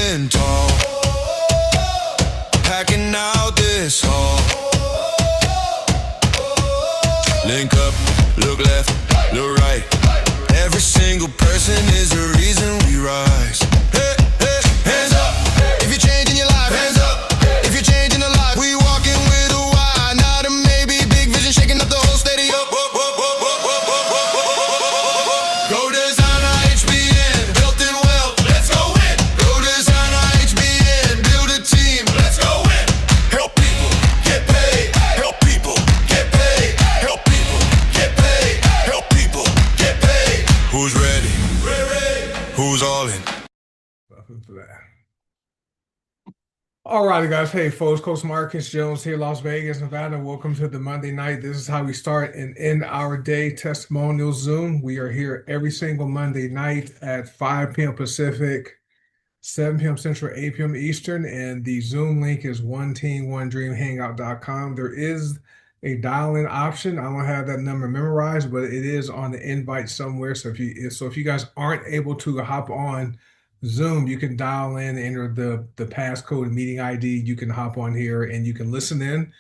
standing tall, packing out this hall. Link up, look left, look right. Every single person is the reason we rise. Hey, hey, hands up if you're changing your life. Hands up if you're changing the life. We walking with a why, not a maybe. Big vision shaking up the whole stadium. Go designer HBN, built in wealth. Let's go win. Go designer HBN, build a team. Let's go win. Help people get paid. Help people get paid. Help people get paid. Help people get paid. Who's ready? Who's all in? Nothing for that. All right, guys. Hey, folks. Coach Marcus Jones here, Las Vegas, Nevada. Welcome to the Monday night. This is how we start and end our day testimonial Zoom. We are here every single Monday night at 5 p.m. Pacific, 7 p.m. Central, 8 p.m. Eastern, and the Zoom link is oneteam1dreamhangout.com. There is a dial-in option. I don't have that number memorized, but it is on the invite somewhere. So if you guys aren't able to hop on Zoom, you can dial in, enter the passcode meeting ID. You can hop on here and you can listen in.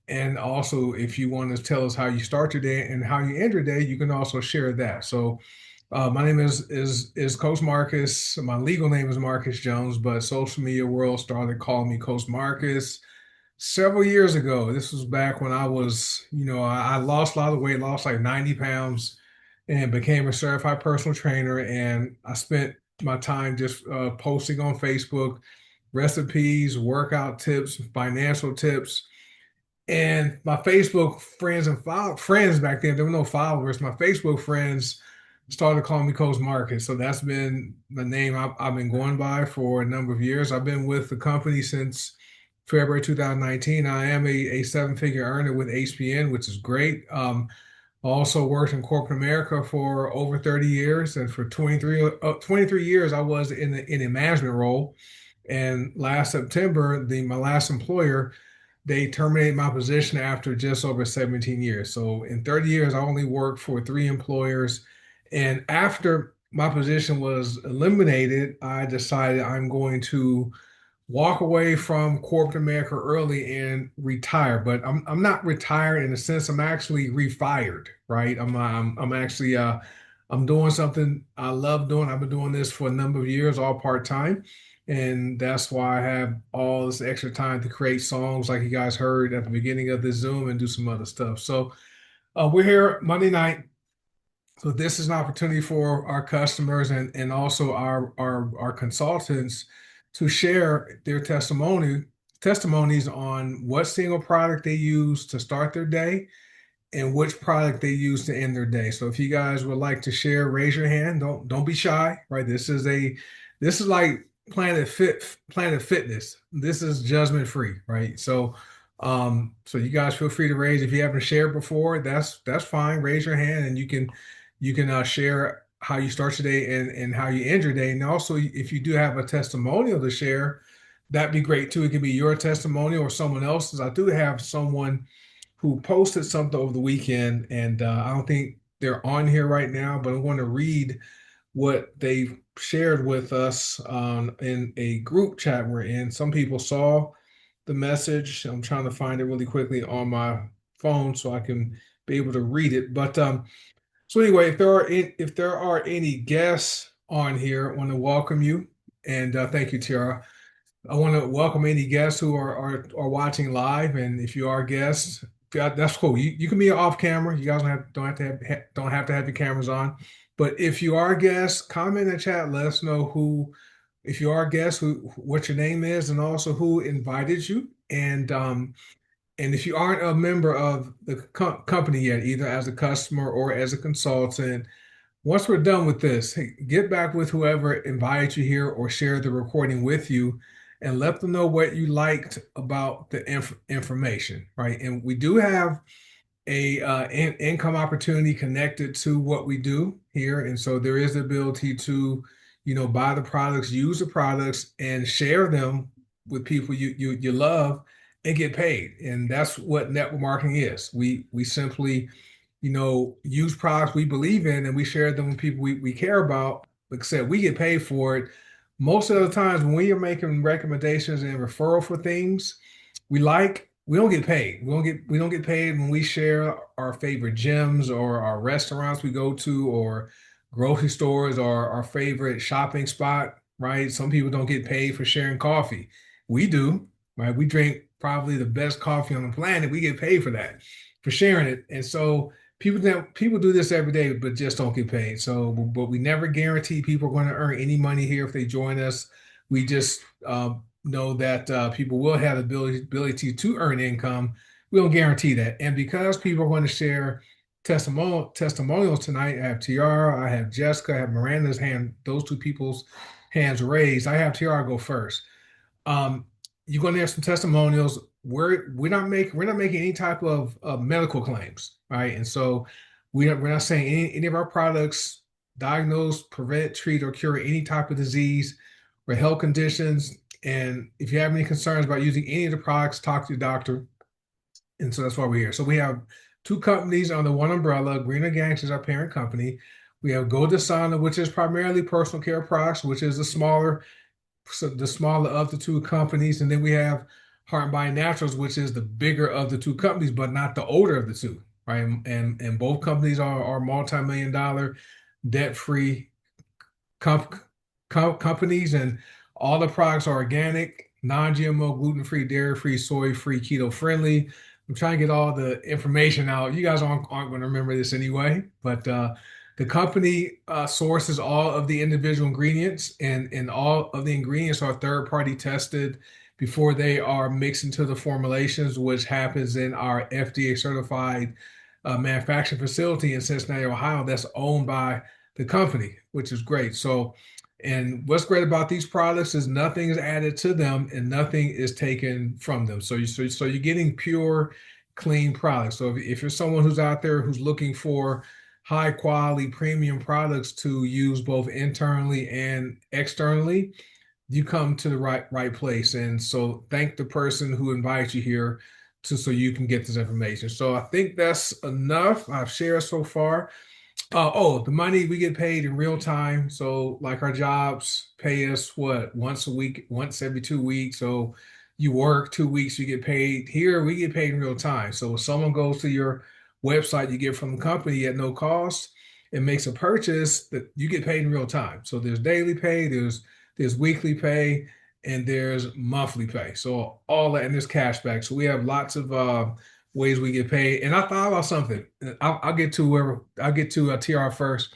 And also, if you want to tell us how you start your day and how you end your day, you can also share that. So my name is Coach Marcus. My legal name is Marcus Jones, but social media world started calling me Coach Marcus several years ago. This was back when I was, I lost a lot of weight, lost like 90 pounds, and became a certified personal trainer. And I spent my time just posting on Facebook recipes, workout tips, financial tips. And my Facebook friends and friends back then, there were no followers. My Facebook friends started calling me Coach Marcus. So that's been the name I've been going by for a number of years. I've been with the company since February 2019. I am a seven-figure earner with HBN, which is great. Also worked in corporate America for over 30 years, and for 23 years I was in a management role. And last September, my last employer, they terminated my position after just over 17 years. So in 30 years, I only worked for 3 employers. And after my position was eliminated, I decided I'm going to walk away from corporate America early and retire. But I'm not retired in the sense I'm actually refired, right? I'm actually I'm doing something I love doing. I've been doing this for a number of years, all part-time. And that's why I have all this extra time to create songs like you guys heard at the beginning of this Zoom and do some other stuff. So we're here Monday night. So this is an opportunity for our customers and also our consultants to share their testimonies on what single product they use to start their day and which product they use to end their day. So if you guys would like to share, raise your hand. Don't be shy, right? This is like Planet Fitness. This is judgment free, right? So you guys feel free to raise. If you haven't shared before, that's fine. Raise your hand and you can share how you start your day and how you end your day. And also, if you do have a testimonial to share, that'd be great too. It could be your testimonial or someone else's. I do have someone who posted something over the weekend, and I don't think they're on here right now, but I'm going to read what they shared with us in a group chat we're in. Some people saw the message. I'm trying to find it really quickly on my phone so I can be able to read it. But so anyway, if there are any guests on here, I want to welcome you, and thank you, Tiara. I want to welcome any guests who are watching live, and if you are guests, that's cool. You can be off camera. You guys don't have to have your cameras on. But if you are guests, comment in the chat. Let us know who, if you are guests, what your name is, and also who invited you. And if you aren't a member of the company yet, either as a customer or as a consultant, once we're done with this, hey, get back with whoever invited you here or shared the recording with you and let them know what you liked about the information, right? And we do have a income opportunity connected to what we do here. And so there is the ability to, buy the products, use the products, and share them with people you love and get paid. And that's what network marketing is. We simply, use products we believe in and we share them with people we care about. Like I said, we get paid for it, most of the times when we are making recommendations and referral for things we don't get paid. We don't get paid when we share our favorite gyms or our restaurants we go to or grocery stores or our favorite shopping spot, right? Some people don't get paid for sharing coffee. We do, right? We drink probably the best coffee on the planet. We get paid for that, for sharing it. And so people do this every day, but just don't get paid. So, but we never guarantee people are going to earn any money here if they join us. We just know that people will have the ability to earn income. We don't guarantee that. And because people are going to share testimonials tonight, I have Tiara, I have Jessica, I have Miranda's hand, those two people's hands raised. I have Tiara go first. Um, you're going to have some testimonials. We're not making any type of medical claims, right? And so we're not saying any of our products diagnose, prevent, treat, or cure any type of disease or health conditions. And if you have any concerns about using any of the products, talk to your doctor. And so that's why we're here. So we have two companies under one umbrella. Green Organics is our parent company. We have Go Desana, which is primarily personal care products, which is the smaller of the two companies, and then we have Heart and Body Naturals, which is the bigger of the two companies, but not the older of the two, right? And both companies are multi-million dollar debt-free comp companies, and all the products are organic, non-GMO, gluten-free, dairy-free, soy-free, keto-friendly. I'm trying to get all the information out. You guys aren't going to remember this anyway, but the company sources all of the individual ingredients, and all of the ingredients are third-party tested before they are mixed into the formulations, which happens in our FDA certified manufacturing facility in Cincinnati, Ohio, that's owned by the company, which is great. So, and what's great about these products is nothing is added to them and nothing is taken from them. So you're getting pure, clean products. So if you're someone who's out there who's looking for high quality premium products to use both internally and externally, you come to the right place. And so thank the person who invites you here to so you can get this information. So I think that's enough I've shared so far. Oh, the money we get paid in real time. So, like our jobs pay us what, once a week, once every 2 weeks. So, you work 2 weeks, you get paid. Here, we get paid in real time. So, if someone goes to your website you get from the company at no cost and makes a purchase, that you get paid in real time. So, there's daily pay, there's weekly pay, and there's monthly pay. So, all that, and there's cash back. So, we have lots of ways we get paid. And I thought about something. I'll get to whoever I'll get to TR first.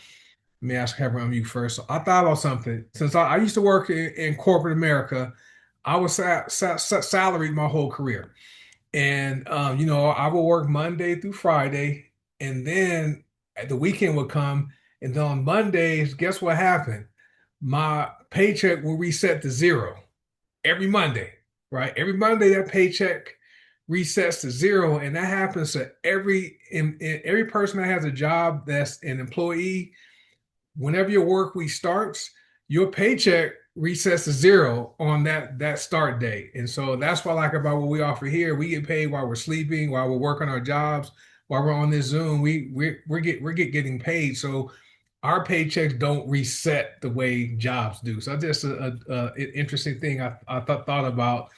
Let me ask everyone on you first. So I thought about something. Since I used to work in corporate America, I was salaried my whole career. And I would work Monday through Friday, and then the weekend would come, and then on Mondays, guess what happened? My paycheck will reset to zero every Monday, right? Every Monday that paycheck resets to zero, and that happens to every person that has a job that's an employee. Whenever your work week starts, your paycheck resets to zero on that start date. And so that's what I like about what we offer here. We get paid while we're sleeping, while we're working our jobs, while we're on this Zoom. Getting paid. So our paychecks don't reset the way jobs do. So that's just an interesting thing I thought about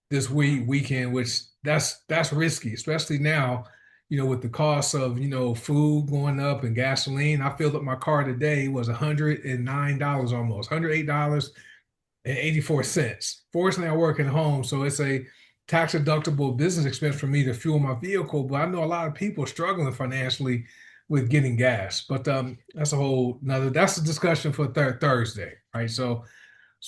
this weekend, which that's risky, especially now, with the cost of, food going up and gasoline. I filled up my car today, it was $109 almost, $108.84. Fortunately, I work at home, so it's a tax deductible business expense for me to fuel my vehicle. But I know a lot of people struggling financially with getting gas. But that's a discussion for Thursday, right? So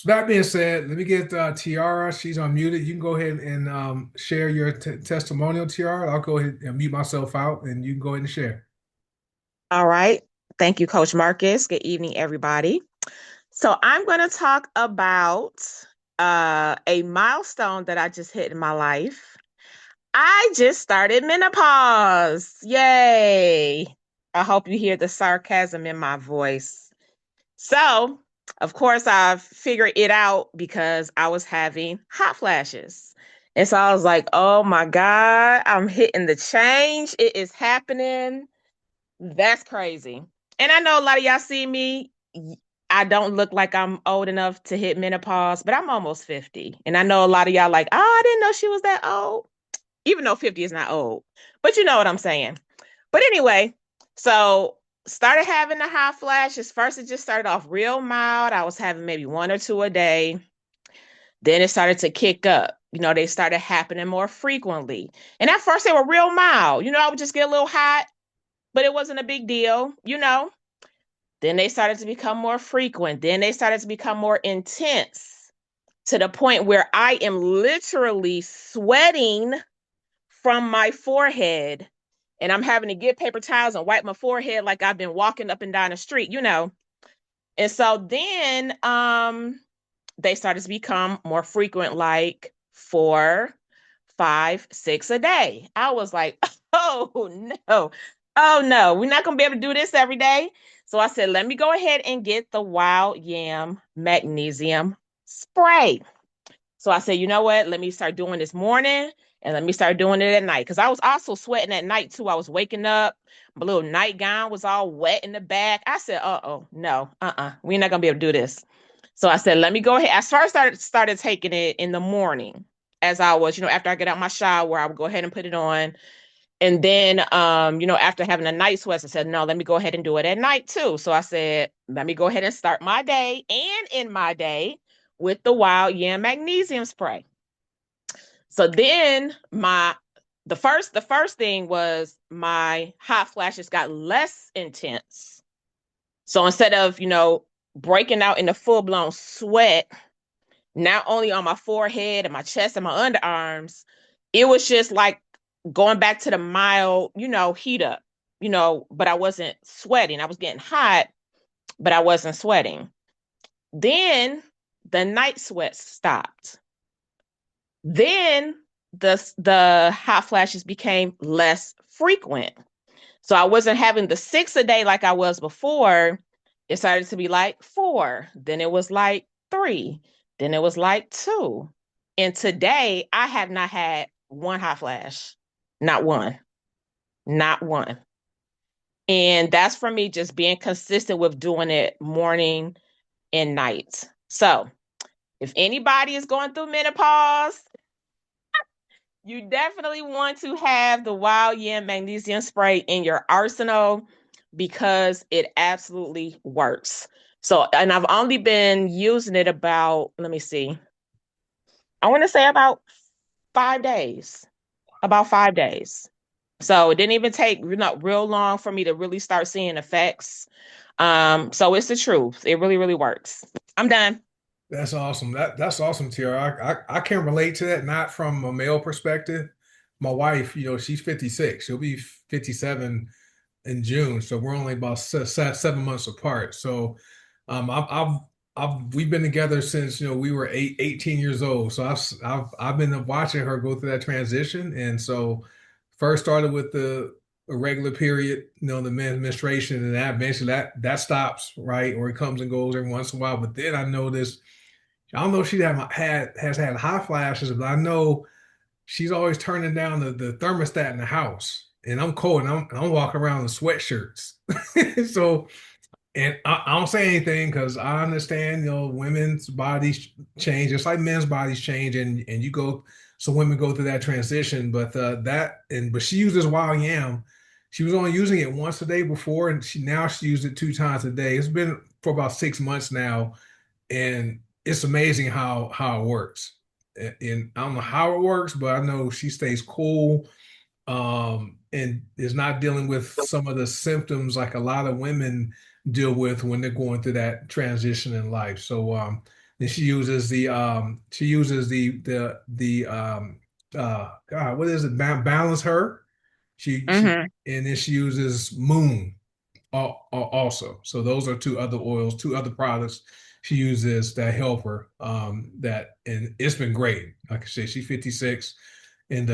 that being said, let me get Tiara. She's unmuted. You can go ahead and share your testimonial, Tiara. I'll go ahead and mute myself out, and you can go ahead and share. All right. Thank you, Coach Marcus. Good evening, everybody. So I'm going to talk about a milestone that I just hit in my life. I just started menopause. Yay. I hope you hear the sarcasm in my voice. So, of course, I figured it out because I was having hot flashes. And so I was like, oh my God, I'm hitting the change. It is happening. That's crazy. And I know a lot of y'all see me. I don't look like I'm old enough to hit menopause, but I'm almost 50. And I know a lot of y'all like, oh, I didn't know she was that old, even though 50 is not old. But you know what I'm saying. But anyway, so started having the hot flashes. First, it just started off real mild. I was having maybe one or two a day. Then it started to kick up. They started happening more frequently. And at first, they were real mild. I would just get a little hot, but it wasn't a big deal. Then they started to become more frequent. Then they started to become more intense to the point where I am literally sweating from my forehead and I'm having to get paper towels and wipe my forehead like I've been walking up and down the street. And so then they started to become more frequent, like 4, 5, 6 a day. I was like, oh no, oh no, we're not gonna be able to do this every day. So I said, let me go ahead and get the wild yam magnesium spray. So I said, you know what? Let me start doing this morning and let me start doing it at night. Because I was also sweating at night too. I was waking up, my little nightgown was all wet in the back. I said, no, we're not gonna be able to do this. So I said, let me go ahead. I started taking it in the morning as I was, after I get out my shower, I would go ahead and put it on. And then, after having a night sweat, I said, no, let me go ahead and do it at night too. So I said, let me go ahead and start my day and end my day with the wild yam magnesium spray. So then the first thing was my hot flashes got less intense. So instead of, breaking out in a full-blown sweat, not only on my forehead and my chest and my underarms, it was just like going back to the mild, heat up, but I wasn't sweating. I was getting hot, but I wasn't sweating. Then the night sweat stopped. Then the hot flashes became less frequent. So I wasn't having the 6 a day like I was before. It started to be like 4. Then it was like 3. Then it was like 2. And today I have not had one hot flash. Not one. Not one. And that's for me just being consistent with doing it morning and night. So if anybody is going through menopause, you definitely want to have the wild yam magnesium spray in your arsenal because it absolutely works. So, and I've only been using it about, let me see, I want to say about 5 days. About 5 days. So it didn't even take real long for me to really start seeing effects. So it's the truth. It really, really works. I'm done. That's awesome. That's awesome, Tiara. I can relate to that, not from a male perspective. My wife, she's 56. She'll be 57 in June, so we're only about 7 months apart. So, we've been together since we were 18 years old. So I've been watching her go through that transition, and so first started with the irregular period, the menstruation, and that eventually that stops, right, or it comes and goes every once in a while. But then I noticed, I don't know if she has had hot flashes, but I know she's always turning down the thermostat in the house, and I'm cold, and I'm walking around in sweatshirts. So, and I don't say anything because I understand, women's bodies change just like men's bodies change, and so women go through that transition. But but she uses wild yam. She was only using it once a day before, and she used it 2 times a day. It's been for about 6 months now, and it's amazing how it works. And I don't know how it works, but I know she stays cool, and is not dealing with some of the symptoms like a lot of women deal with when they're going through that transition in life. So then she uses God, what is it? Balance her. Mm-hmm. And then she uses Moon also. So those are two other products she uses that help her. And it's been great. Like I said, she's 56, and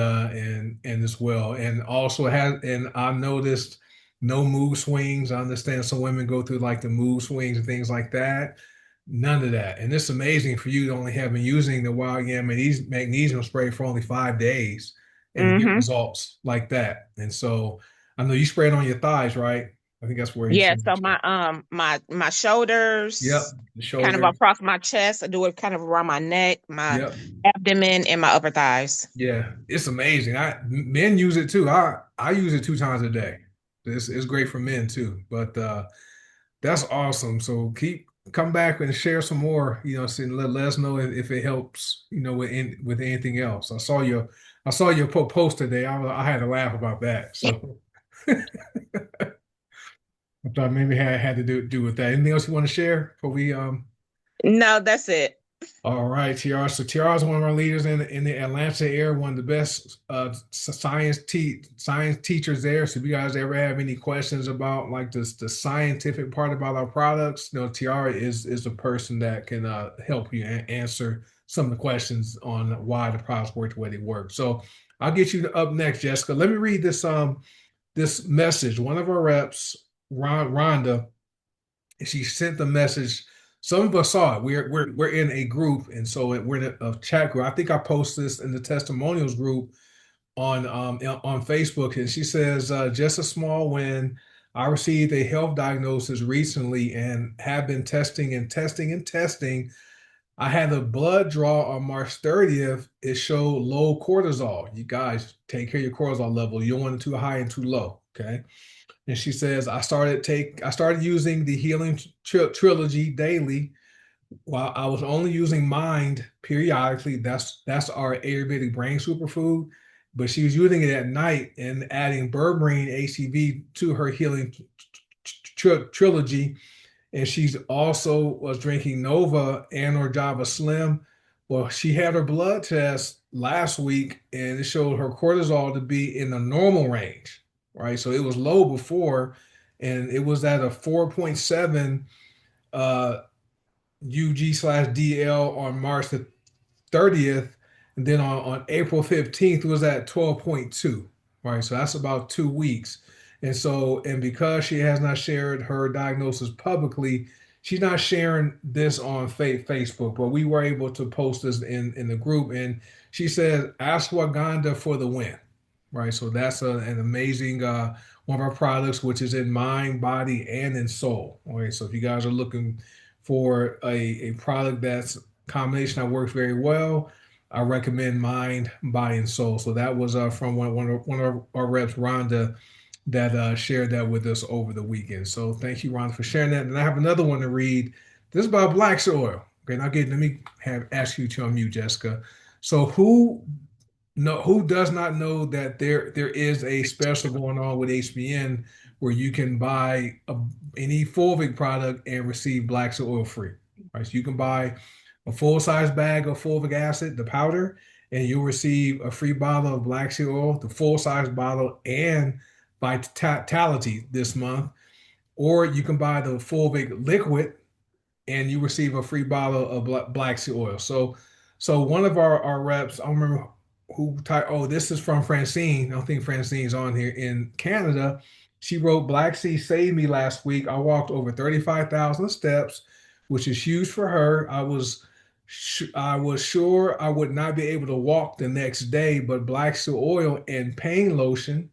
as well, and also and I noticed no mood swings. I understand some women go through like the mood swings and things like that. None of that, and it's amazing for you to only have been using the wild yam magnesium spray for only 5 days and to get Mm-hmm. results like that. And so I know you spray it on your thighs, right? I think that's where you Yeah, said. so my shoulders, Yep, the kind of shoulder. across my chest. I do it kind of around my neck, my Yep. abdomen, and my upper thighs. Yeah, it's amazing. Men use it too. I use it 2 times a day. It's great for men too. But that's awesome. So come back and share some more. Let us know if it helps. With anything else. I saw your post today. I had to laugh about that. So I thought maybe it had to do with that. Anything else you want to share before we No, that's it. All right, TR. So TR is one of our leaders in the Atlanta area, one of the best science teachers there. So if you guys ever have any questions about like the scientific part about our products, TR is the person that can help you answer some of the questions on why the products work the way they work. So I'll get you up next, Jessica. Let me read this message. One of our reps, Rhonda, she sent the message. Some of us saw it. We're in a group, and so we're in a chat group. I think I posted this in the testimonials group on Facebook, and she says, "Just a small win. I received a health diagnosis recently and have been testing and testing and testing. I had a blood draw on March 30th. It showed low cortisol. You guys take care of your cortisol level. You don't want it too high and too low. Okay." And she says, I started using the Healing Trilogy daily while I was only using Mind periodically. That's our Ayurvedic brain superfood. But she was using it at night and adding berberine ACV to her Healing Trilogy, and she's also was drinking Nova and or Java Slim. Well, she had her blood test last week and it showed her cortisol to be in the normal range, right? So it was low before, and it was at a 4.7 UG/DL on March the 30th, and then on April 15th it was at 12.2, right? So that's about 2 weeks. And because she has not shared her diagnosis publicly, she's not sharing this on Facebook, but we were able to post this in the group. And she said, ashwagandha for the win, right? So that's an amazing one of our products, which is in mind, body, and in soul. Okay, so if you guys are looking for a product that's combination that works very well, I recommend Mind, Body, and Soul. So that was from one of our reps, Rhonda, that shared that with us over the weekend. So thank you, Rhonda, for sharing that. And I have another one to read. This is about black soil. Okay, now let me ask you to unmute, Jessica. So who does not know that there is a special going on with HBN where you can buy any fulvic product and receive black soil free, right? So you can buy a full size bag of fulvic acid, the powder, and you'll receive a free bottle of black seed oil, the full size bottle, and vitality this month. Or you can buy the fulvic liquid and you receive a free bottle of black sea oil. So one of our reps, I don't remember who typed, oh, this is from Francine. I don't think Francine's on here in Canada. She wrote, Black Sea saved me last week. I walked over 35,000 steps, which is huge for her. I was sure I would not be able to walk the next day, but Black Sea oil and pain lotion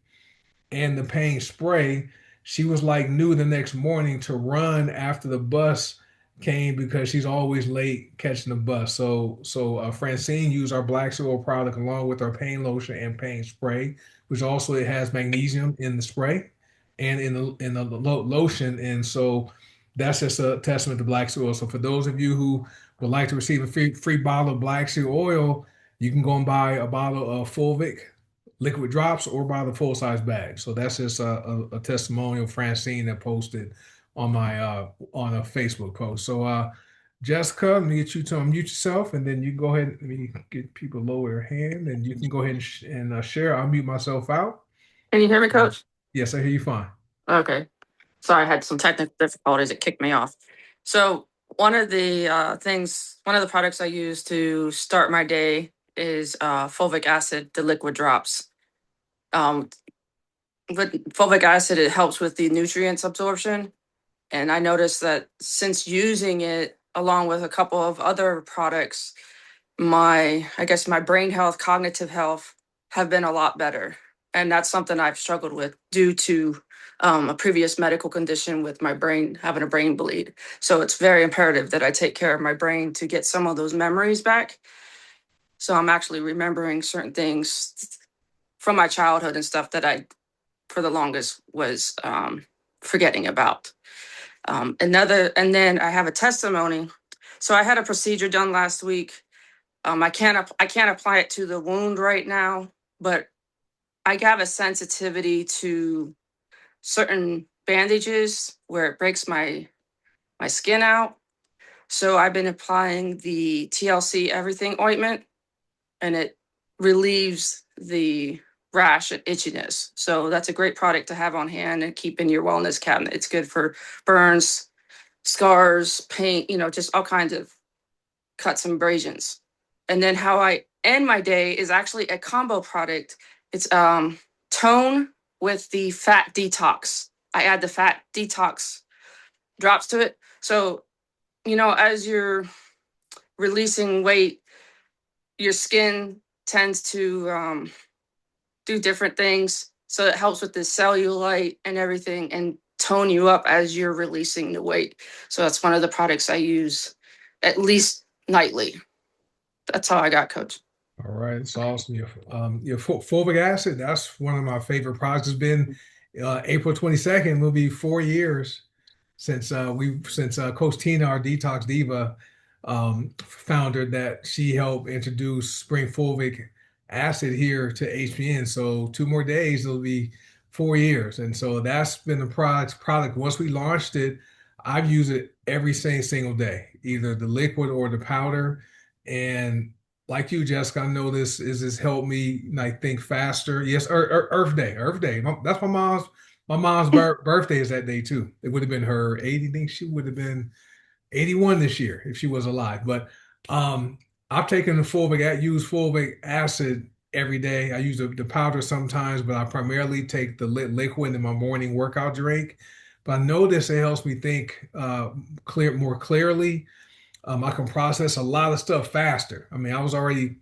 and the pain spray, she was like new the next morning to run after the bus came because she's always late catching the bus. So Francine used our black soil product along with our pain lotion and pain spray, which also it has magnesium in the spray and in the lotion. And so that's just a testament to black soil. So for those of you who would like to receive a free bottle of black sea oil, you can go and buy a bottle of fulvic liquid drops or buy the full size bag. So that's just a testimonial Francine that posted on my on a Facebook post. So Jessica, let me get you to unmute yourself, and then you go ahead. Let me get people lower their hand, and you can go ahead and share. I'll mute myself out. Can you hear me, Coach? Yes, I hear you fine. Okay. Sorry, I had some technical difficulties. It kicked me off. So one of the products I use to start my day is fulvic acid, the liquid drops. With fulvic acid, it helps with the nutrients absorption. And I noticed that since using it along with a couple of other products, my brain health, cognitive health have been a lot better. And that's something I've struggled with due to a previous medical condition with my brain having a brain bleed. So it's very imperative that I take care of my brain to get some of those memories back. So I'm actually remembering certain things from my childhood and stuff that I, for the longest, was forgetting about. And then I have a testimony. So I had a procedure done last week. I can't apply it to the wound right now, but I have a sensitivity to certain bandages where it breaks my skin out. So I've been applying the TLC everything ointment, and it relieves the rash and itchiness. So that's a great product to have on hand and keep in your wellness cabinet. It's good for burns, scars, paint, just all kinds of cuts and abrasions. And then how I end my day is actually a combo product. It's tone with the fat detox. I add the fat detox drops to it. So, as you're releasing weight, your skin tends to do different things. So it helps with the cellulite and everything and tone you up as you're releasing the weight. So that's one of the products I use at least nightly. That's how I got, Coach. All right, it's awesome. Your fulvic acid, that's one of my favorite products. It's been April 22nd, will be 4 years since Coach Tina, our detox diva, founder, that she helped introduce spring fulvic acid here to HPN. So 2 more days, it'll be 4 years. And so that's been the product. Once we launched it, I've used it every single day, either the liquid or the powder. And like you, Jessica, I know this helped me like think faster. Yes, Earth Day, Earth Day. That's my mom's birthday is that day too. It would have been her 80. I think she would have been 81 this year if she was alive. But I've taken use fulvic acid every day. I use the powder sometimes, but I primarily take the liquid in my morning workout drink. But I notice it helps me think more clearly. I can process a lot of stuff faster. I mean, I was already,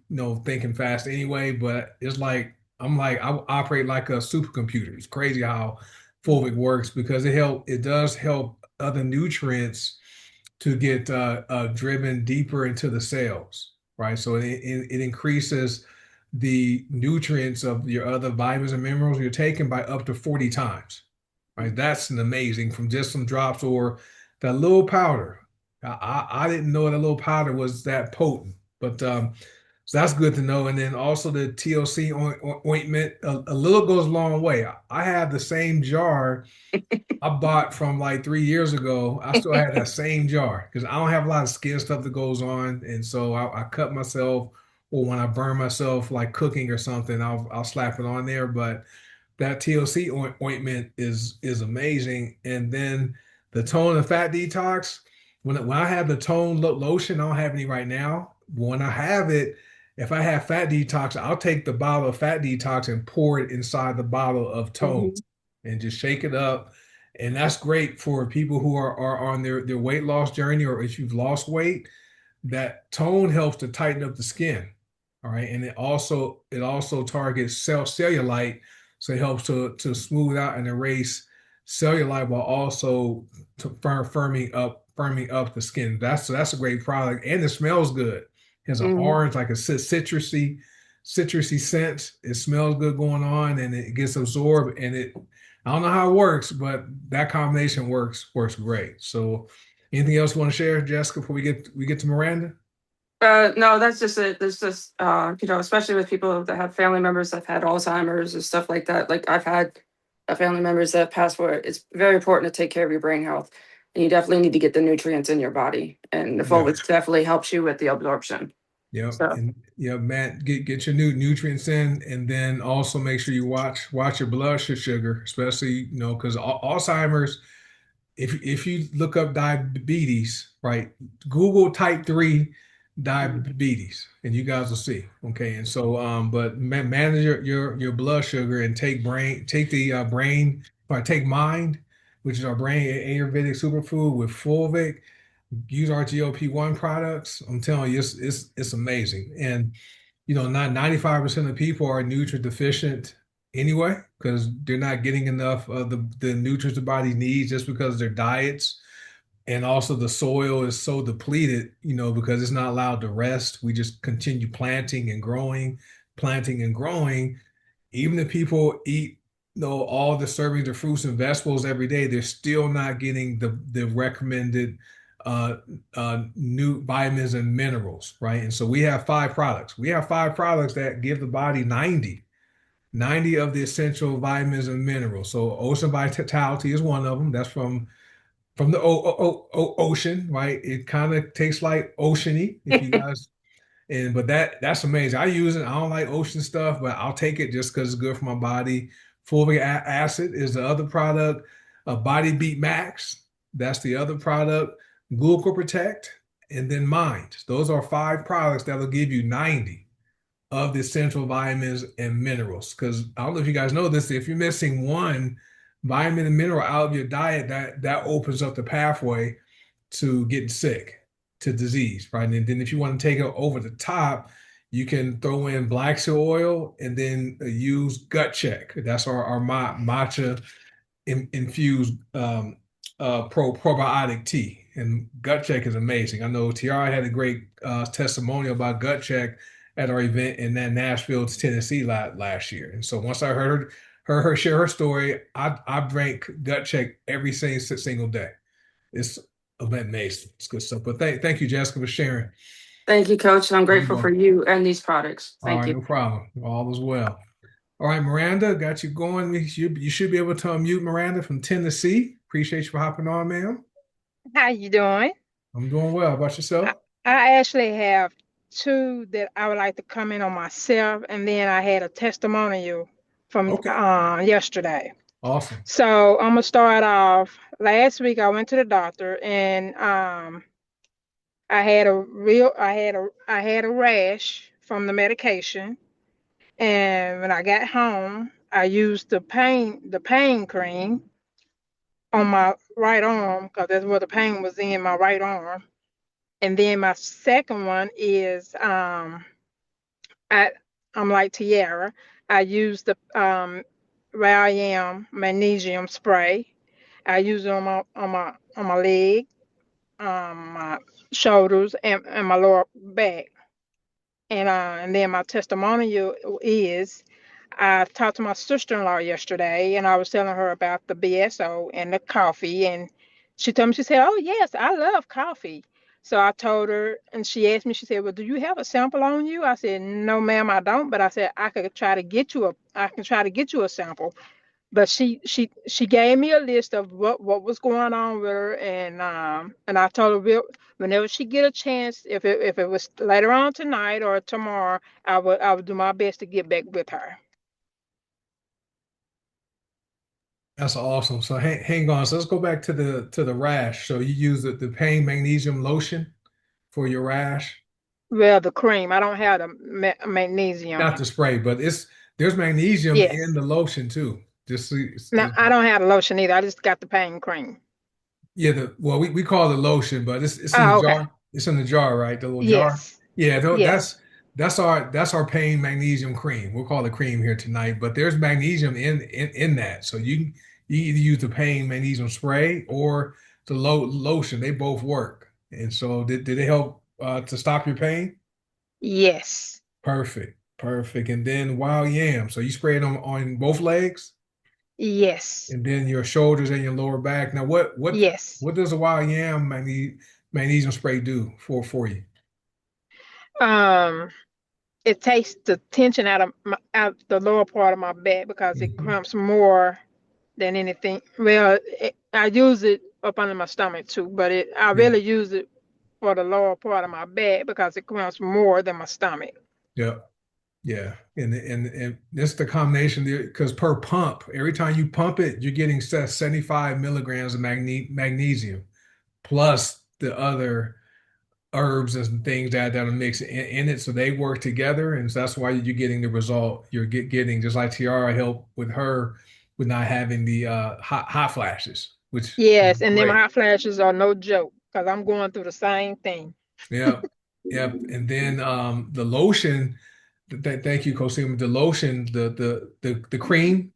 thinking fast anyway, but it's like I operate like a supercomputer. It's crazy how fulvic works because it does help other nutrients to get driven deeper into the cells, right? So it increases the nutrients of your other vitamins and minerals you're taking by up to 40 times, right? That's an amazing from just some drops or that little powder. I didn't know that little powder was that potent, but so that's good to know. And then also the TLC ointment, a little goes a long way. I have the same jar I bought from like 3 years ago. I still have that same jar because I don't have a lot of skin stuff that goes on, and so I cut myself, or when I burn myself like cooking or something, I'll slap it on there. But that TLC ointment is amazing. And then the tone and fat detox. When I have the tone lotion, I don't have any right now. When I have it, if I have fat detox, I'll take the bottle of fat detox and pour it inside the bottle of tone Mhm. and just shake it up. And that's great for people who are on their weight loss journey, or if you've lost weight, that tone helps to tighten up the skin. All right. And it also targets cellulite. So it helps to smooth out and erase cellulite while also firming up the skin. That's a great product. And it smells good. It has an Mhm. orange, like a citrusy scent. It smells good going on and it gets absorbed. And I don't know how it works, but that combination works great. So anything else you want to share, Jessica, before we get to Miranda? No, that's just it. There's just, especially with people that have family members that have had Alzheimer's and stuff like that. Like I've had family members that have passed for it. It's very important to take care of your brain health, and you definitely need to get the nutrients in your body. And the Yeah. Fulvic definitely helps you with the absorption. Yep. So, And yeah, Matt, get your new nutrients in, and then also make sure you watch your blood sugar, especially, because Alzheimer's, if you look up diabetes, right, Google type 3 diabetes, and you guys will see. Okay. And so but manage your blood sugar and take the brain, or take mind, which is our brain Ayurvedic superfood with fulvic. Use our GLP-1 products. I'm telling you, it's amazing. And not 95% of people are nutrient deficient anyway because they're not getting enough of the nutrients the body needs just because of their diets. And also the soil is so depleted, because it's not allowed to rest. We just continue planting and growing, planting and growing. Even if people eat, all the servings of fruits and vegetables every day, they're still not getting the recommended uh, new vitamins and minerals, right? And so we have five products. We have five products that give the body 90 of the essential vitamins and minerals. So Ocean Vitality is one of them. That's from the ocean, right? It kind of tastes like oceany, if you guys. And but that's amazing. I use it. I don't like ocean stuff, but I'll take it just because it's good for my body. Fulvic acid is the other product. Body Beat Max, that's the other product. Glucose Protect, and then Mind. Those are five products that'll give you 90 of the essential vitamins and minerals. Because I don't know if you guys know this, if you're missing one vitamin and mineral out of your diet, that opens up the pathway to getting sick, to disease, right? And then if you want to take it over the top, you can throw in black seed oil and then use gut check. That's our matcha infused probiotic tea. And gut check is amazing. I know Tiara had a great testimonial about gut check at our event in that Nashville, Tennessee last year. And so once I heard her share her story, I drank gut check every single day. It's amazing. It's good stuff. But thank you, Jessica, for sharing. Thank you, Coach. I'm You're grateful for welcome. you and these products. All Thank right, you. no problem. All is well. All right, Miranda, got you going. You should be able to unmute Miranda from Tennessee. Appreciate you for hopping on, ma'am. How you doing? I'm doing well. How about I, yourself? I actually have two that I would like to comment on myself, and then I had a testimonial from Okay. yesterday. Awesome. So I'm gonna start off. Last week I went to the doctor, and I had a rash from the medication, and when I got home, I used the pain cream on my right arm because that's where the pain was in my right arm. And then my second one is I I'm like Tiara. I use the Valium magnesium spray. I use it on my leg, my shoulders, and my lower back. And then my testimonial is I talked to my sister-in-law yesterday, and I was telling her about the BSO and the coffee, and she told me, she said, "Oh yes, I love coffee." So I told her, and she asked me, she said, "Well, do you have a sample on you?" I said, "No, ma'am, I don't," but I said I can try to get you a sample. But she gave me a list of what was going on with her, and I told her whenever she get a chance, if it was later on tonight or tomorrow, I would do my best to get back with her. That's awesome. So hang on. So let's go back to the rash. So you use the pain magnesium lotion for your rash, Well, the cream, I don't have the magnesium. not the spray, but there's magnesium in Yes. the lotion too. Just so No, I don't have the lotion either. I just got the pain cream. yeah, well, we call it lotion, but it's in the Oh, okay. jar. It's in the jar, right? The little jar. Yes. Yeah, Yes. that's our pain magnesium cream. We'll call it cream here tonight, but there's magnesium in that. So you either use the pain magnesium spray or the lotion. They both work. And so did they help to stop your pain? Yes. Perfect. Perfect. And then wild yam. So you spray it on both legs? Yes. And then your shoulders and your lower back. Now, what what Yes. what does a wild yam magnesium spray do for you? Um, it takes the tension out the lower part of my back because it Mhm. cramps more than anything. Well, I use it up under my stomach too, but I Yeah, really use it for the lower part of my back because it cramps more than my stomach. yeah, yeah. And this the combination because per pump, every time you pump it, you're getting 75 milligrams of magnesium plus the other herbs and things that'll mix in it, so they work together, and so that's why you're getting the result you're getting. Just like Tiara helped with her with not having the hot flashes, which is Yes, and them great. hot flashes are no joke because I'm going through the same thing. Yeah, yep. And then the lotion. Thank you, Cosima. The lotion, the cream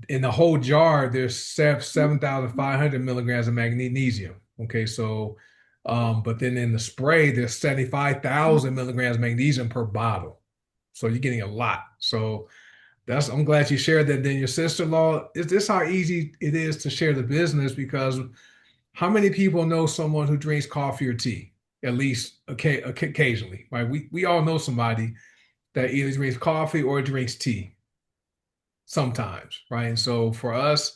in the whole jar, there's 7,500 milligrams of magnesium. Okay, so but then in the spray, there's 75,000 milligrams of magnesium per bottle. So you're getting a lot. So I'm glad you shared that. Then your sister-in-law, is this how easy it is to share the business? Because how many people know someone who drinks coffee or tea? At least occasionally, right? We all know somebody that either drinks coffee or drinks tea sometimes, right? And so for us,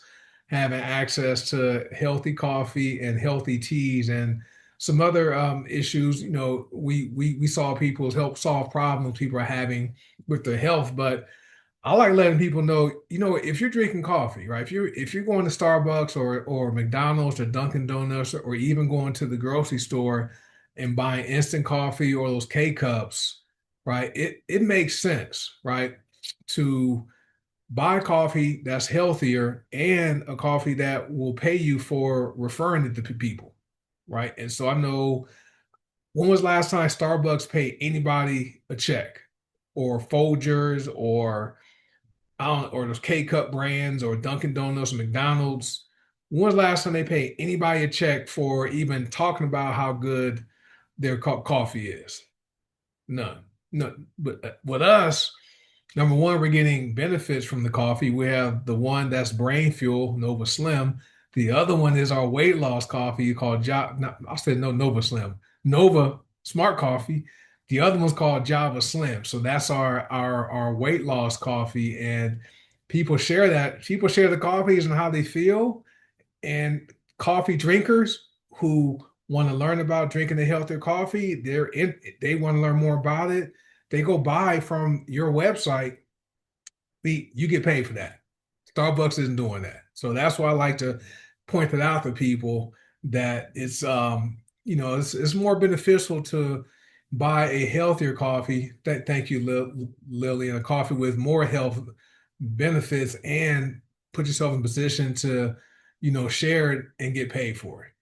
having access to healthy coffee and healthy teas and some other issues, we saw people help solve problems people are having with their health. But I like letting people know, if you're drinking coffee, right? If you're going to Starbucks or McDonald's or Dunkin' Donuts or even going to the grocery store and buying instant coffee or those K cups, right? It makes sense, right? To buy coffee that's healthier and a coffee that will pay you for referring it to people, right? And so I know, when was the last time Starbucks paid anybody a check, or Folgers, or I don't, or those K cup brands, or Dunkin' Donuts, or McDonald's? When was the last time they paid anybody a check for even talking about how good their coffee is? None. None. But with us, number one, we're getting benefits from the coffee. We have the one that's brain fuel, Nova Slim. The other one is our weight loss coffee called I said no, Nova Slim. Nova Smart Coffee. The other one's called Java Slim. So that's our weight loss coffee. And people share that. People share the coffees and how they feel. And coffee drinkers who want to learn about drinking a healthier coffee, they want to learn more about it. They go buy from your website. You get paid for that. Starbucks isn't doing that. So that's why I like to point it out to people that it's more beneficial to buy a healthier coffee. Thank you, Lily, a coffee with more health benefits, and put yourself in position to, share it and get paid for it.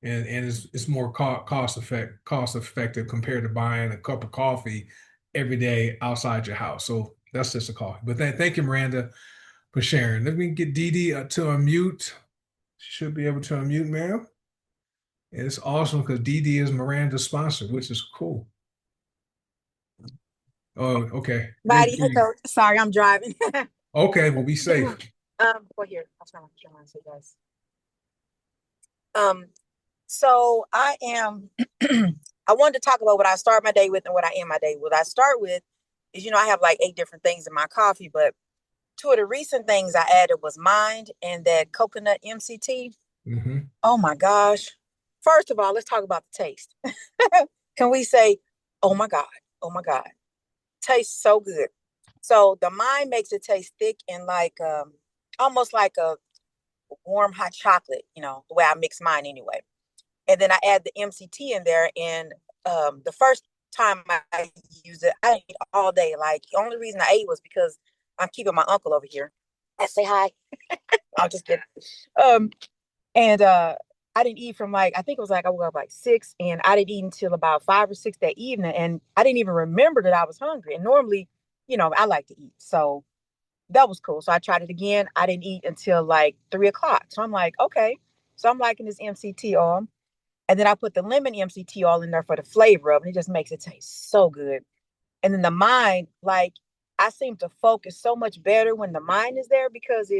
And it's more cost effective compared to buying a cup of coffee every day outside your house. So that's just a coffee. But thank you, Miranda, for sharing. Let me get Dee Dee to unmute. She should be able to unmute, ma'am. And it's awesome because Dee Dee is Miranda's sponsor, which is cool. Oh, okay. Buddy, sorry, I'm driving. Okay, well, be safe. Well, here, I'll try to say guys. So I am. I wanted to talk about what I start my day with and what I end my day with. What I start with is, I have like 8 different things in my coffee, but 2 of the recent things I added was Mind and that coconut MCT. Mm-hmm. Oh my gosh! First of all, let's talk about the taste. Can we say, oh my God, oh my God, tastes so good. So the Mind makes it taste thick and like almost like a warm hot chocolate, the way I mix mine anyway. And then I add the MCT in there. And the first time I used it, I ate all day. Like, the only reason I ate was because I'm keeping my uncle over here. I say hi. I'll just kidding. And I didn't eat from I think it was I woke up 6, and I didn't eat until about 5 or 6 that evening. And I didn't even remember that I was hungry. And normally, I like to eat. So that was cool. So I tried it again. I didn't eat until 3 o'clock. So I'm like, okay. So I'm liking this MCT oil. And then I put the lemon MCT oil in there for the flavor of it. It just makes it taste so good. And then the Mind, I seem to focus so much better when the Mind is there because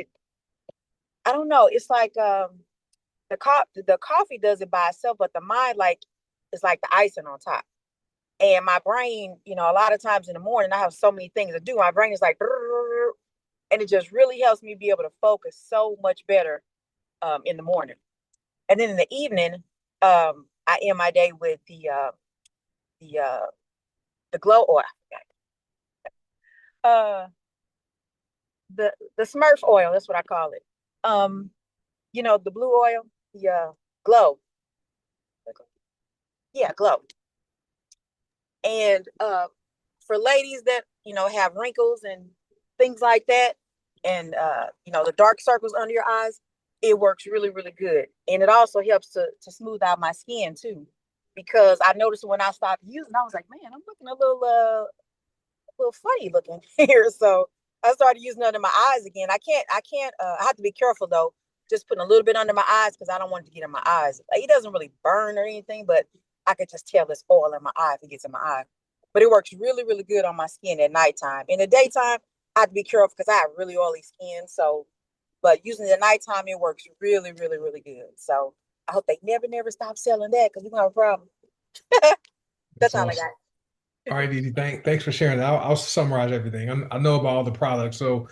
I don't know. It's like the coffee does it by itself, but the Mind, it's like the icing on top. And my brain, a lot of times in the morning, I have so many things to do. My brain is like, and it just really helps me be able to focus so much better in the morning. And then in the evening, I end my day with the glow oil. The Smurf oil, that's what I call it. The blue oil, the glow. Yeah, glow. And for ladies that have wrinkles and things like that, and the dark circles under your eyes, it works really, really good. And it also helps to smooth out my skin too, because I noticed when I stopped using, I was like, man, I'm looking a little little funny looking here. So I started using it under my eyes again. I have to be careful though, just putting a little bit under my eyes because I don't want it to get in my eyes. Like, it doesn't really burn or anything, but I could just tell it's oil in my eye if it gets in my eye. But it works really, really good on my skin at nighttime. In the daytime, I have to be careful because I have really oily skin. So, but using it at nighttime, it works really, really, really good. So I hope they never, never stop selling that because we're gonna have a problem. That's That's all I awesome. got. All right, Didi, thanks for sharing that. I'll summarize everything. I know about all the products. So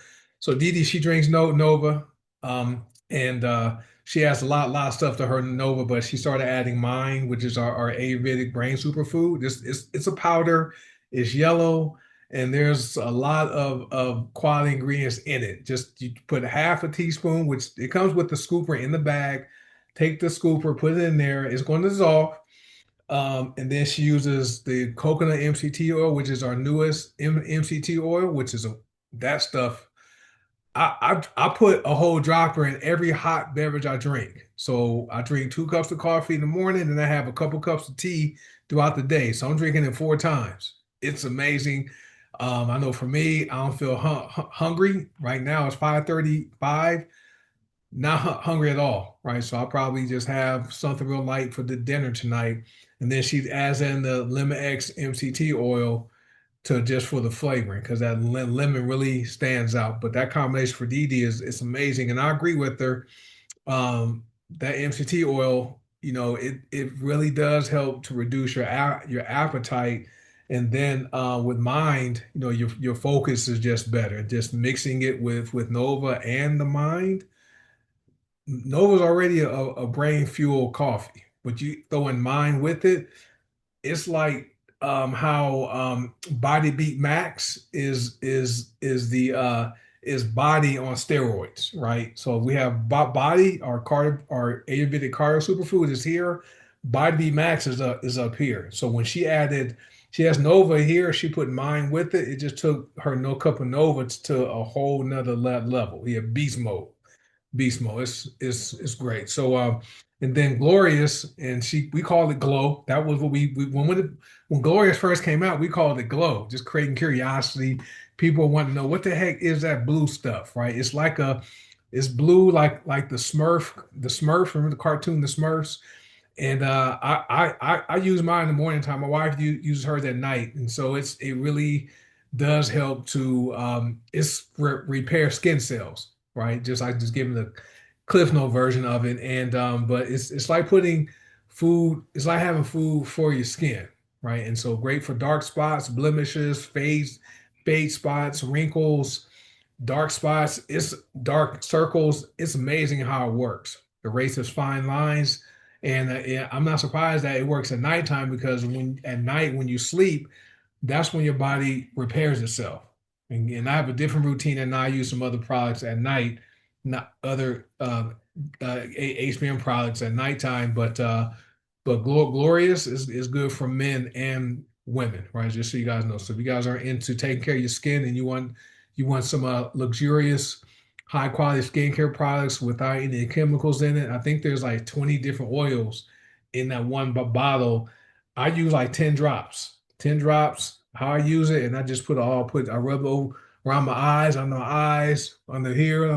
Didi, she drinks no Nova, and she has a lot of stuff to her Nova, but she started adding Mind, which is our Ayurvedic brain superfood. It's a powder, it's yellow, and there's a lot of quality ingredients in it. Just you put half a teaspoon, which it comes with the scooper in the bag. Take the scooper, put it in there. It's going to dissolve. And then she uses the coconut MCT oil, which is our newest MCT oil, which is that stuff. I put a whole dropper in every hot beverage I drink. So I drink 2 cups of coffee in the morning, and I have a couple cups of tea throughout the day. So I'm drinking it 4 times. It's amazing. I know for me, I don't feel hungry right now. It's 5:35, not hungry at all, right? So I'll probably just have something real light for the dinner tonight. And then she adds in the lemon X MCT oil to just for the flavoring because that lemon really stands out. But that combination for Dee Dee is it's amazing. And I agree with her. That MCT oil, it really does help to reduce your appetite. And then with Mind, your focus is just better. Just mixing it with Nova and the Mind. Nova's already a brain fuel coffee, but you throw in Mind with it, it's like how Body Beat Max is body on steroids, right? So we have body, our Ayurvedic cardio superfood is here. Body Beat Max is up here. So when she has Nova here, she put Mind with it. It just took her no cup of Nova to a whole nother level. Yeah, beast mode. It's great. So and then Glorious, and we called it Glow. That was what we when Glorious first came out, we called it Glow, just creating curiosity. People want to know what the heck is that blue stuff, right? It's blue like the Smurf, remember the cartoon, the Smurfs? And I use mine in the morning time. My wife uses hers at night, and so it really does help to it's repair skin cells, right? Just giving the Cliff Note version of it, and but it's like putting food. It's like having food for your skin, right? And so great for dark spots, blemishes, fade spots, wrinkles, dark spots. It's dark circles. It's amazing how it works. Erases fine lines. And yeah, I'm not surprised that it works at nighttime because at night when you sleep, that's when your body repairs itself. And I have a different routine, and I use some other products at night, not other HBM products at nighttime. But Glorious is good for men and women, right? Just so you guys know. So if you guys are into taking care of your skin and you want some luxurious, high quality skincare products without any chemicals in it, I think there's like 20 different oils in that one bottle. I use like 10 drops. 10 drops, how I use it, and I just I rub it over around my eyes, under here,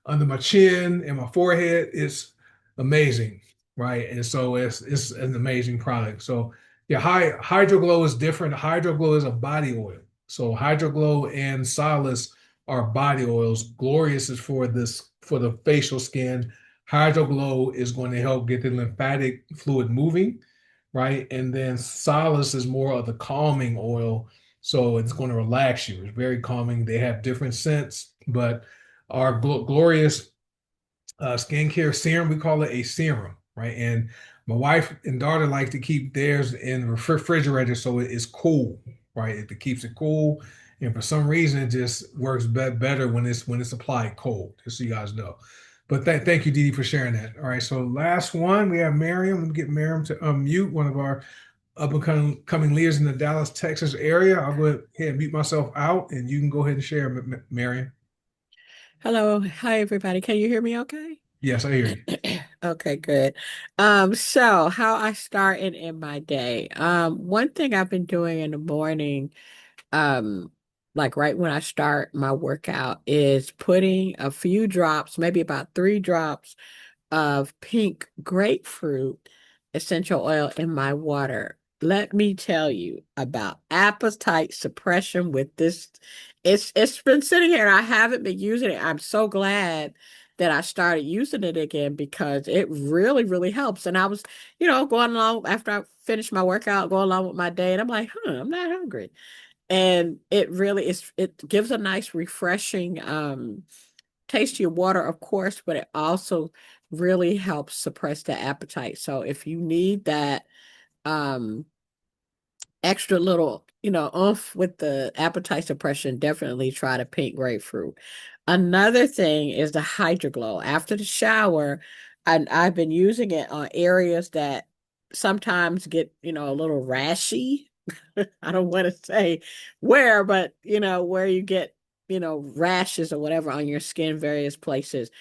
under my chin and my forehead. It's amazing, right? And so it's an amazing product. So yeah, Hydro Glow is different. Hydro Glow is a body oil. So Hydro Glow and Solace are body oils. Glorious is for the facial skin. Hydro Glow is going to help get the lymphatic fluid moving, right? And then Solace is more of the calming oil. So it's going to relax you. It's very calming. They have different scents, but our Glorious skincare serum. We call it a serum, right? And my wife and daughter like to keep theirs in the refrigerator so it is cool, right? It keeps it cool. And for some reason, it just works better when it's applied cold, just so you guys know. But thank you, Didi, for sharing that. All right, so last one, we have Miriam. Let me get Miriam to unmute, one of our up and coming leaders in the Dallas, Texas area. I'll go ahead and mute myself out, and you can go ahead and share, Miriam. Hello. Hi, everybody. Can you hear me okay? Yes, I hear you. Okay, good. So how I start in my day. One thing I've been doing in the morning, like right when I start my workout, is putting a few drops, maybe about 3 drops of pink grapefruit essential oil in my water. Let me tell you about appetite suppression with this. It's been sitting here and I haven't been using it. I'm so glad that I started using it again because it really, really helps. And I was, going along after I finished my workout, going along with my day, and I'm like, I'm not hungry. And it really is, it gives a nice refreshing taste to your water, of course, but it also really helps suppress the appetite. So if you need that um extra little, oomph with the appetite suppression, definitely try the pink grapefruit. Another thing is the Hydroglow. After the shower, I've been using it on areas that sometimes get, a little rashy. I don't want to say where, but where you get, rashes or whatever on your skin, various places.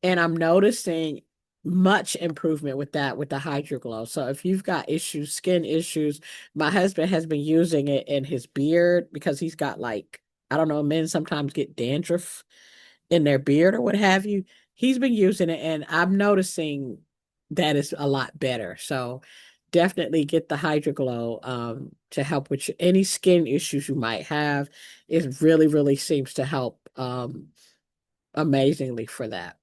And I'm noticing much improvement with that with the Hydroglow. So if you've got issues, skin issues, my husband has been using it in his beard because he's got like, I don't know, men sometimes get dandruff in their beard or what have you. He's been using it and I'm noticing that is a lot better. So definitely get the Hydroglow to help with any skin issues you might have. It really, really seems to help amazingly for that.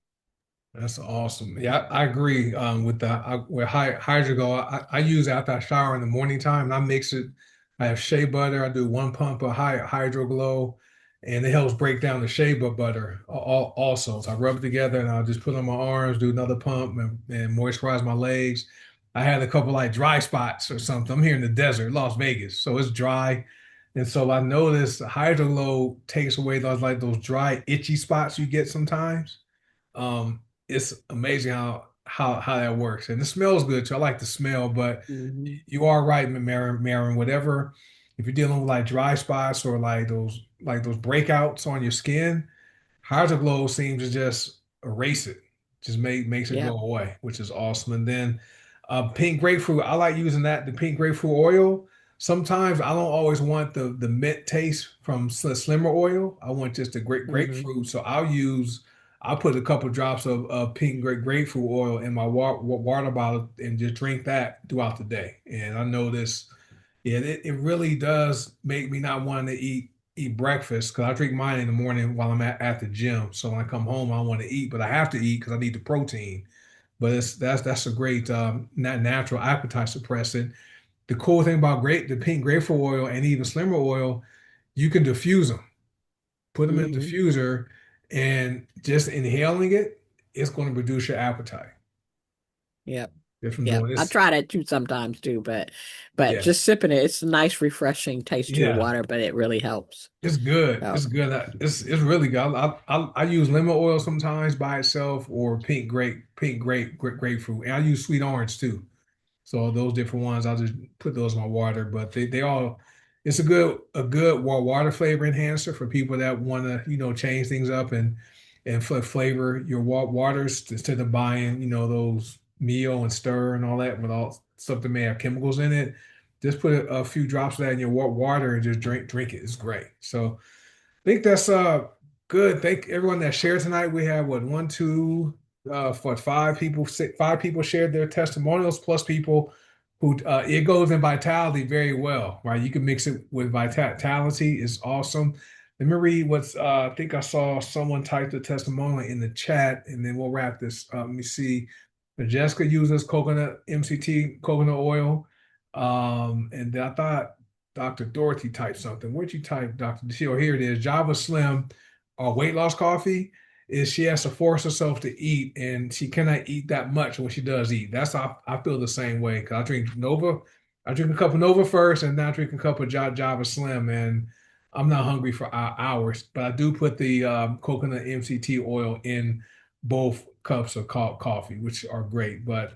That's awesome. Yeah, I agree with the with Hydrogo. I use it after I shower in the morning time, and I mix it. I have shea butter. I do 1 pump of Hydro Glow, and it helps break down the shea butter also. So I rub it together, and I'll just put it on my arms, do another pump, and moisturize my legs. I had a couple like dry spots or something. I'm here in the desert, Las Vegas, so it's dry, and so I noticed Hydro Glow takes away those dry, itchy spots you get sometimes. Um, it's amazing how that works, and it smells good too. I like the smell, but Hmm. you are right, Marin. Whatever, if you're dealing with like dry spots or like those breakouts on your skin, Hydroglow seems to just erase it, just makes it go Yep. away, which is awesome. And then pink grapefruit, I like using that, the pink grapefruit oil. Sometimes I don't always want the mint taste from slimmer oil. I want just the Hmm. grapefruit. So I'll put a couple drops of pink grapefruit oil in my water bottle and just drink that throughout the day. And I notice, yeah, it really does make me not want to eat breakfast because I drink mine in the morning while I'm at the gym. So when I come home, I want to eat, but I have to eat because I need the protein. But that's a great natural appetite suppressant. The cool thing about the pink grapefruit oil and even slimmer oil, you can diffuse them, put them in a Hmm. diffuser, and just inhaling it, it's going to reduce your appetite Yep. just from Yep. doing I this. try that too sometimes too, but Yeah, just sipping it, it's a nice refreshing taste to your yeah. water, but it really helps. It's good. So, It's good. It's really good. I use lemon oil sometimes by itself or grapefruit, and I use sweet orange too. So those different ones, I'll just put those in my water. But they all, it's a good water flavor enhancer for people that want to change things up and flavor your waters instead of buying those Mio and Stir and all that with all stuff that may have chemicals in it. Just put a few drops of that in your water and just drink it. It's great. So think that's good. Thank everyone that shared tonight. We have what, one, two, for five people shared their testimonials, plus people who it goes in vitality very well, right? You can mix it with vitality. It's awesome. Let me read what's I think I saw someone type the testimonial in the chat, and then we'll wrap this up. Let me see. Jessica uses coconut MCT coconut oil. And then I thought Dr. Dorothy typed something. Where'd you type, Dr. Oh, here it is. Java Slim, weight loss coffee is she has to force herself to eat, and she cannot eat that much when she does eat. That's how I feel the same way. Cause I drink Nova, I drink a cup of Nova first, and now I drink a cup of Java Slim, and I'm not hungry for hours. But I do put the coconut MCT oil in both cups of coffee, which are great. But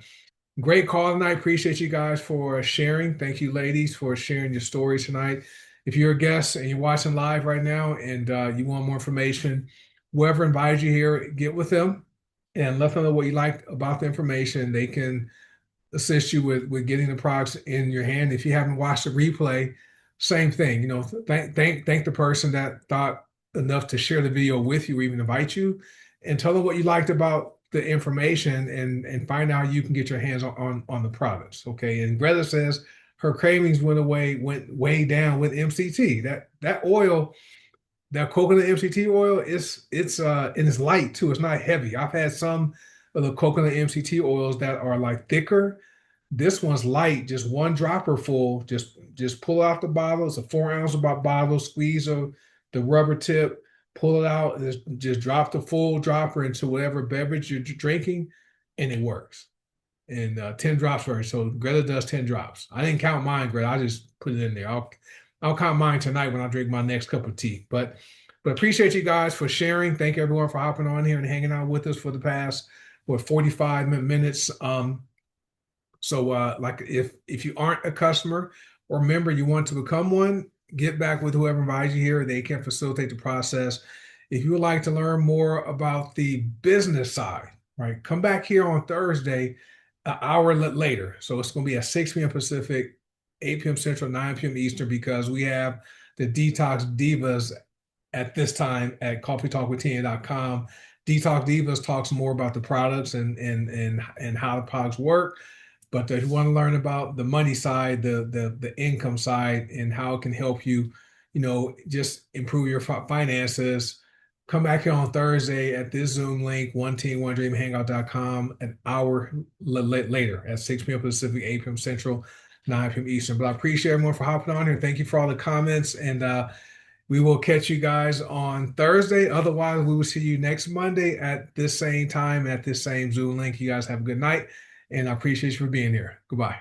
great call tonight. Appreciate you guys for sharing. Thank you, ladies, for sharing your stories tonight. If you're a guest and you're watching live right now and you want more information, whoever invited you here, get with them and let them know what you like about the information. They can assist you with getting the products in your hand. If you haven't watched the replay, same thing. Thank the person that thought enough to share the video with you or even invite you, and tell them what you liked about the information, and find out how you can get your hands on the products. Okay. And Greta says her cravings went way down with MCT. That oil, that coconut MCT oil, it's and it's light too. It's not heavy. I've had some of the coconut MCT oils that are like thicker. This one's light, just one dropper full. Just pull out the bottle. It's a 4 ounce bottle. Squeeze the rubber tip, pull it out, and just drop the full dropper into whatever beverage you're drinking, and it works. And 10 drops first. So Greta does 10 drops. I didn't count mine, Greta. I just put it in there. I'll count mine tonight when I drink my next cup of tea. But appreciate you guys for sharing. Thank everyone for hopping on here and hanging out with us for the past 45 minutes. So like if you aren't a customer or member, you want to become one, get back with whoever invites you here. They can facilitate the process. If you would like to learn more about the business side, right, come back here on Thursday, an hour later. So it's going to be at 6 p.m. Pacific, 8 p.m. Central, 9 p.m. Eastern, because we have the Detox Divas at this time at coffeetalkwithtn.com. Detox Divas talks more about the products and how the products work. But if you want to learn about the money side, the income side, and how it can help you, just improve your finances, come back here on Thursday at this Zoom link, one team, one dream hangout.com, an hour later at 6 p.m. Pacific, 8 p.m. Central, 9 p.m. Eastern. But I appreciate everyone for hopping on here. Thank you for all the comments. And we will catch you guys on Thursday. Otherwise, we will see you next Monday at this same time, at this same Zoom link. You guys have a good night. And I appreciate you for being here. Goodbye.